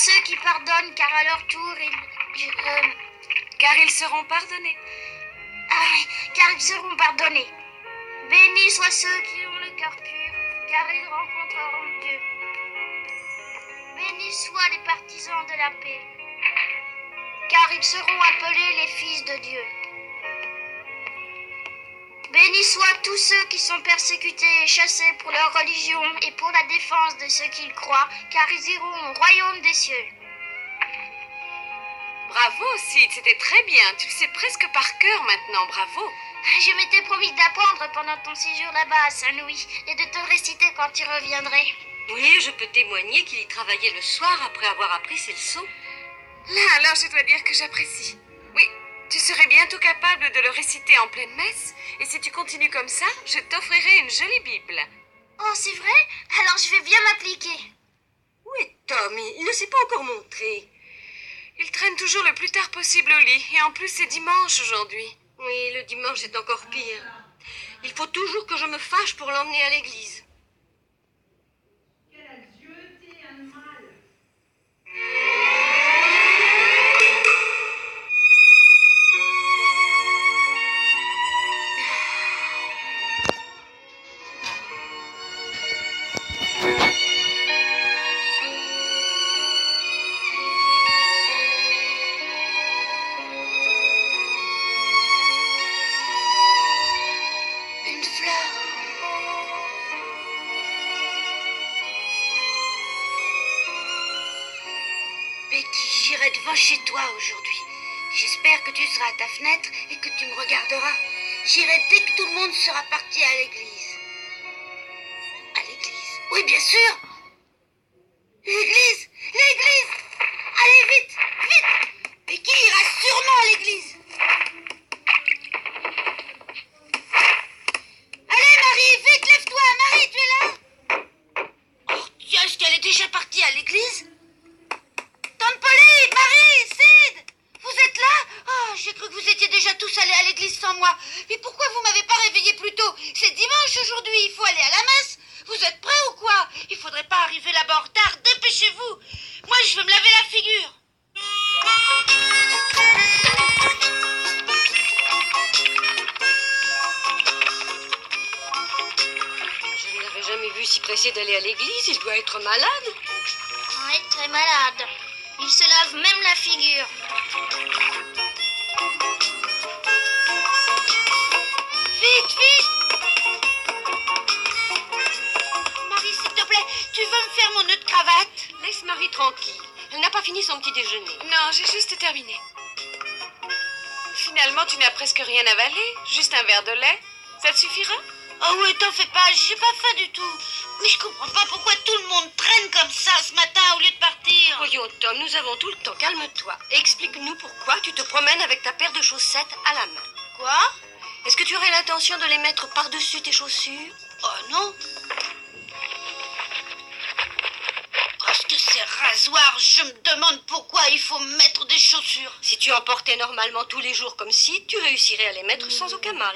ceux qui pardonnent, car à leur tour, car ils seront pardonnés. Ah oui, car ils seront pardonnés. Bénis soient ceux qui ont le cœur pur, car ils rencontreront Dieu. Bénis soient les partisans de la paix, car ils seront appelés les fils de Dieu. Bénis soient tous ceux qui sont persécutés et chassés pour leur religion et pour la défense de ceux qu'ils croient, car ils iront au royaume des cieux. Bravo, Sid, c'était très bien. Tu le sais presque par cœur maintenant, bravo. Je m'étais promis d'apprendre pendant ton séjour là-bas à Saint-Louis et de te le réciter quand tu reviendrais. Oui, je peux témoigner qu'il y travaillait le soir après avoir appris ses leçons. Là, alors je dois dire que j'apprécie. Oui, tu serais bientôt capable de le réciter en pleine messe, et si tu continues comme ça, je t'offrirai une jolie Bible. Oh, c'est vrai? Alors je vais bien m'appliquer. Où est Tom? Il ne s'est pas encore montré. Il traîne toujours le plus tard possible au lit, et en plus c'est dimanche aujourd'hui. Oui, le dimanche c'est encore pire. Il faut toujours que je me fâche pour l'emmener à l'église. Une fleur. Betty, j'irai devant chez toi aujourd'hui. J'espère que tu seras à ta fenêtre et que tu me regarderas. J'irai dès que tout le monde sera parti à l'église. À l'église? Oui, bien sûr. L'église! L'église! Allez, vite! Vite! Becky ira sûrement à l'église. Allez, Marie, vite, lève-toi! Marie, tu es là? Oh, tiens, est-ce qu'elle est déjà partie à l'église? Tante Polly, Marie, Sid, vous êtes là? Oh, j'ai cru que vous étiez déjà tous allés à l'église sans moi. Mais pourquoi vous m'avez pas réveillé plus tôt? C'est dimanche aujourd'hui, il faut aller à la messe. Vous êtes prêts ou quoi? Il faudrait pas arriver là-bas en retard, dépêchez-vous. Moi, je veux me laver la figure. Je ne l'avais jamais vu si pressé d'aller à l'église. Il doit être malade. Oui, très malade. Il se lave même la figure. Vite, vite! Marie, s'il te plaît, tu veux me faire mon nœud de cravate? Laisse Marie tranquille. Elle n'a pas fini son petit déjeuner. Non, j'ai juste terminé. Finalement, tu n'as presque rien avalé, juste un verre de lait. Ça te suffira? Oh oui, t'en fais pas, j'ai pas faim du tout. Mais je comprends pas pourquoi tout le monde traîne comme ça ce matin au lieu de partir. Voyons, Tom, nous avons tout le temps. Calme-toi. Explique-nous pourquoi tu te promènes avec ta paire de chaussettes à la main. Quoi? Est-ce que tu aurais l'intention de les mettre par-dessus tes chaussures? Oh non. Oh, ce que c'est rasoir, je me demande pourquoi il faut mettre des chaussures. Si tu en portais normalement tous les jours comme si, tu réussirais à les mettre sans aucun mal.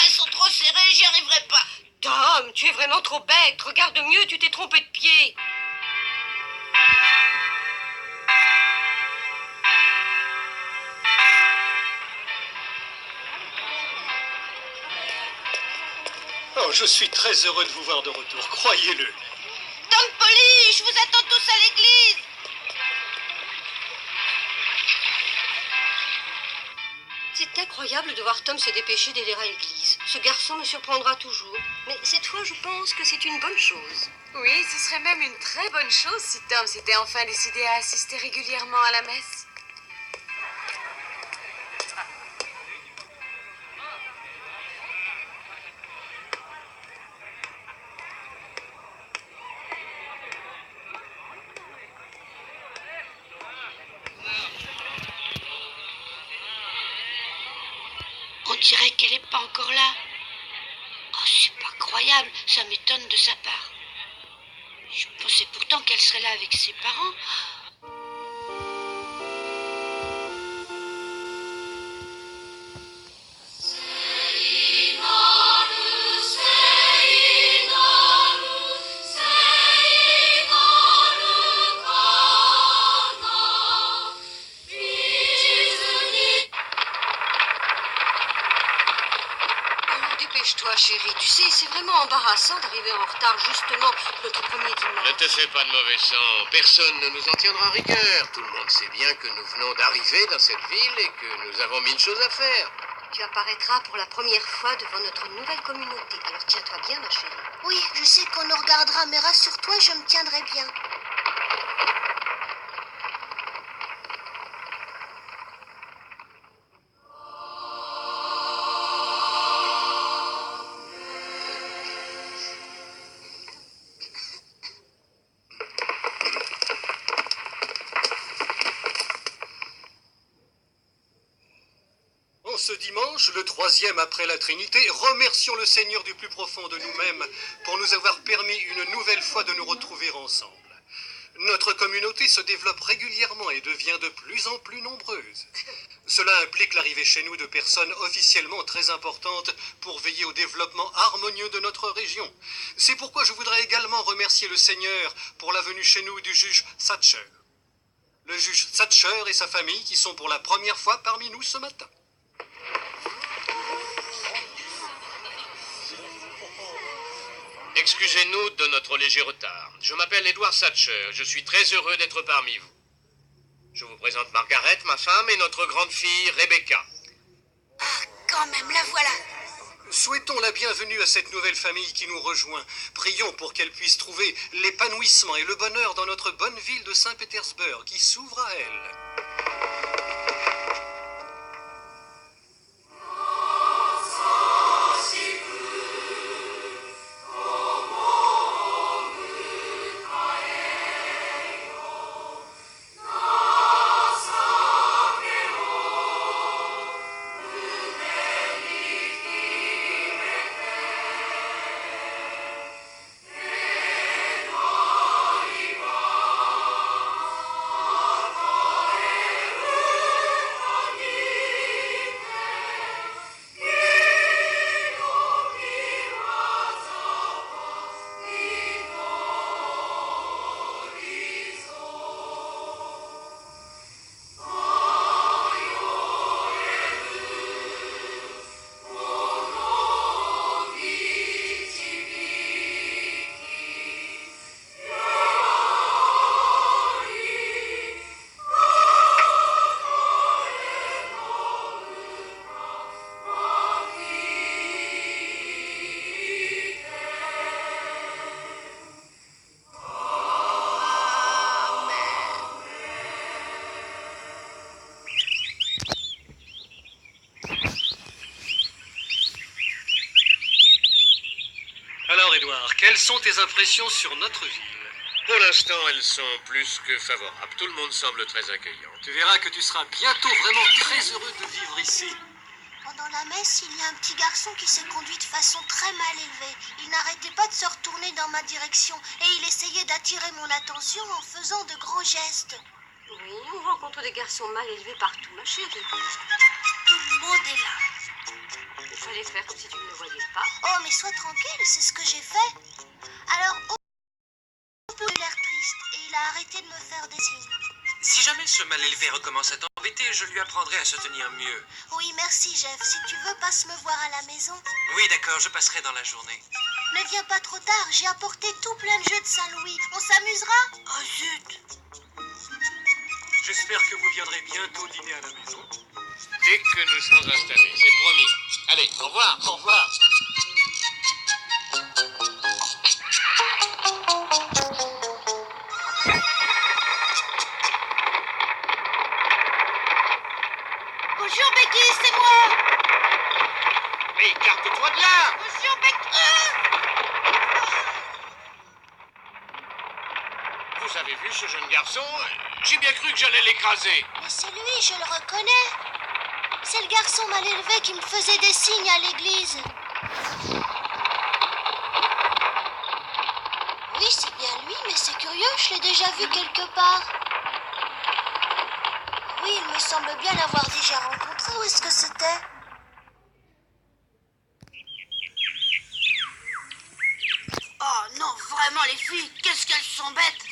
Elles sont trop serrées, j'y arriverai pas. Tom, tu es vraiment trop bête. Regarde mieux, tu t'es trompé de pied. Oh, je suis très heureux de vous voir de retour, croyez-le. Tante Polly, je vous attends tous à l'église. C'est incroyable de voir Tom se dépêcher d'aller à l'église. Ce garçon me surprendra toujours. Mais cette fois, je pense que c'est une bonne chose. Oui, ce serait même une très bonne chose si Tom s'était enfin décidé à assister régulièrement à la messe. On dirait qu'elle n'est pas encore là. Oh, c'est pas croyable, ça m'étonne de sa part. Je pensais pourtant qu'elle serait là avec ses parents. ma chérie. Tu sais, c'est vraiment embarrassant d'arriver en retard justement pour notre premier dimanche. Ne te fais pas de mauvais sang. Personne ne nous en tiendra rigueur. Tout le monde sait bien que nous venons d'arriver dans cette ville et que nous avons mille choses à faire. Tu apparaîtras pour la première fois devant notre nouvelle communauté. Alors tiens-toi bien, ma chérie. Oui, je sais qu'on nous regardera, mais rassure-toi, je me tiendrai bien. Ce dimanche, le 3e après la Trinité, remercions le Seigneur du plus profond de nous-mêmes pour nous avoir permis une nouvelle fois de nous retrouver ensemble. Notre communauté se développe régulièrement et devient de plus en plus nombreuse. Cela implique l'arrivée chez nous de personnes officiellement très importantes pour veiller au développement harmonieux de notre région. C'est pourquoi je voudrais également remercier le Seigneur pour la venue chez nous du juge Thatcher. Le juge Thatcher et sa famille qui sont pour la première fois parmi nous ce matin. Excusez-nous de notre léger retard. Je m'appelle Edward Thatcher. Je suis très heureux d'être parmi vous. Je vous présente Margaret, ma femme, et notre grande fille, Rebecca. Ah, quand même, la voilà. Souhaitons la bienvenue à cette nouvelle famille qui nous rejoint. Prions pour qu'elle puisse trouver l'épanouissement et le bonheur dans notre bonne ville de Saint-Pétersbourg qui s'ouvre à elle. Alors, Edouard, quelles sont tes impressions sur notre ville? Pour l'instant, elles sont plus que favorables. Tout le monde semble très accueillant. Tu verras que tu seras bientôt vraiment très heureux de vivre ici. Pendant la messe, il y a un petit garçon qui s'est conduit de façon très mal élevée. Il n'arrêtait pas de se retourner dans ma direction et il essayait d'attirer mon attention en faisant de gros gestes. Oui, on rencontre des garçons mal élevés partout, ma chérie. Tout le monde est là. Il fallait faire comme si tu ne le voyais pas. Oh, mais sois tranquille, c'est ce que j'ai fait. Alors, on peut l'air triste et il a arrêté de me faire des signes. Si jamais ce mal élevé recommence à t'embêter, je lui apprendrai à se tenir mieux. Oui, merci, Jeff. Si tu veux, passe me voir à la maison. Oui, d'accord, je passerai dans la journée. Ne viens pas trop tard, j'ai apporté tout plein de jeux de Saint-Louis. On s'amusera? Oh, zut. J'espère que vous viendrez bientôt dîner à la maison. Dès que nous serons installés, c'est promis. Allez, au revoir. Au revoir. Bonjour, Becky, c'est moi. Mais écarte-toi de là! Bonjour, Becky. Vous avez vu ce jeune garçon? J'ai bien cru que j'allais l'écraser. Mais c'est lui, je le reconnais. C'est le garçon mal élevé qui me faisait des signes à l'église. Oui, c'est bien lui, mais c'est curieux, je l'ai déjà vu quelque part. Oui, il me semble bien l'avoir déjà rencontré. Où est-ce que c'était? Oh non, vraiment les filles, qu'est-ce qu'elles sont bêtes.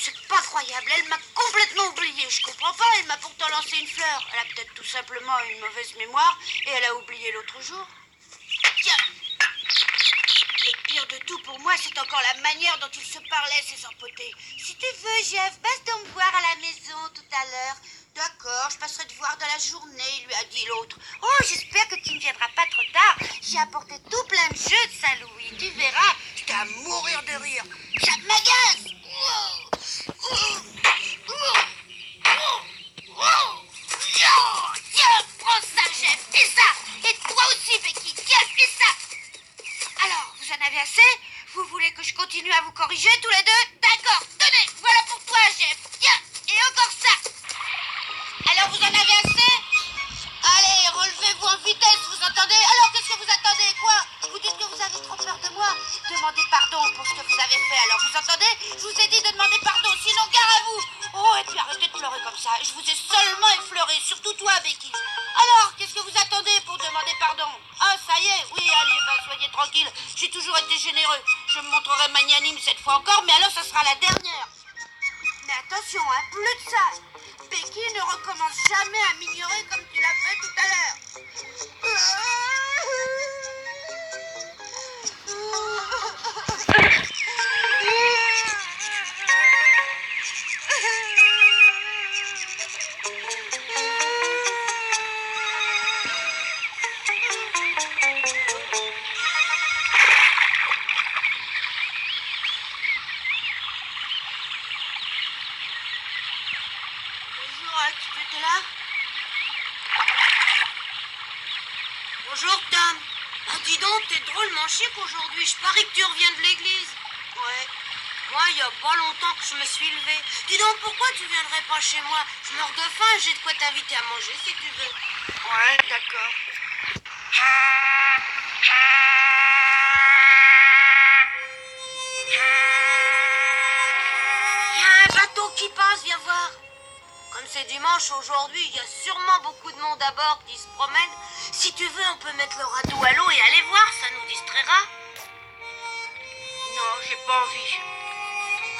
C'est pas croyable, elle m'a complètement oublié. Je comprends pas, elle m'a pourtant lancé une fleur. Elle a peut-être tout simplement une mauvaise mémoire et elle a oublié l'autre jour. Tiens, de tout pour moi, c'est encore la manière dont ils se parlaient, ces empotés. Si tu veux, Jeff, passe donc me voir à la maison tout à l'heure. D'accord, je passerai te voir dans la journée, lui a dit l'autre. Oh, j'espère que tu ne viendras pas trop tard. J'ai apporté tout plein de jeux de Saint-Louis, tu verras. J'étais à mourir de rire. Ça m'agace. Tiens, prends ça, Jeff, et ça. Et toi aussi, Becky, tiens, et ça. Alors, vous en avez assez? Vous voulez que je continue à vous corriger tous les deux? D'accord, tenez, voilà pour toi, Jeff. Tiens, et encore ça. Alors, vous en avez assez? Allez, relevez-vous en vitesse, vous entendez? Alors, qu'est-ce que vous attendez? Quoi? Vous dites que vous avez trop peur de moi? Demandez pardon pour ce que vous avez fait. Alors, vous entendez? Je vous ai dit de demander pardon, sinon gare à vous. Oh, et puis arrêtez de pleurer comme ça. Je vous ai seulement effleuré, surtout toi, Becky. Alors, qu'est-ce que vous attendez pour demander pardon? Ah, ça y est, oui, allez, soyez tranquille. J'ai toujours été généreux. Je me montrerai magnanime cette fois encore, mais alors ça sera la dernière. Mais attention, hein, plus de ça. Becky ne recommence jamais à m'ignorer comme tu l'as fait tout à l'heure. Tu étais là? Bonjour, Tom. Ah, dis donc, t'es drôlement chic aujourd'hui. Je parie que tu reviens de l'église. Ouais. Moi, il y a pas longtemps que je me suis levée. Dis donc, pourquoi tu viendrais pas chez moi? Je meurs de faim, j'ai de quoi t'inviter à manger si tu veux. Ouais, d'accord. Il y a un bateau qui passe, viens voir. Comme c'est dimanche aujourd'hui, il y a sûrement beaucoup de monde à bord qui se promène. Si tu veux, on peut mettre le radeau à l'eau et aller voir, ça nous distraira. Non, j'ai pas envie.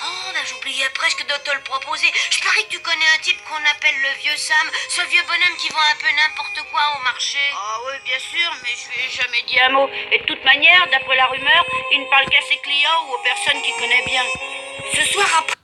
Oh, ben j'oubliais presque de te le proposer. Je parie que tu connais un type qu'on appelle le vieux Sam, ce vieux bonhomme qui vend un peu n'importe quoi au marché. Ah oui, bien sûr, mais je lui ai jamais dit un mot. Et de toute manière, d'après la rumeur, il ne parle qu'à ses clients ou aux personnes qu'il connaît bien. Ce soir après...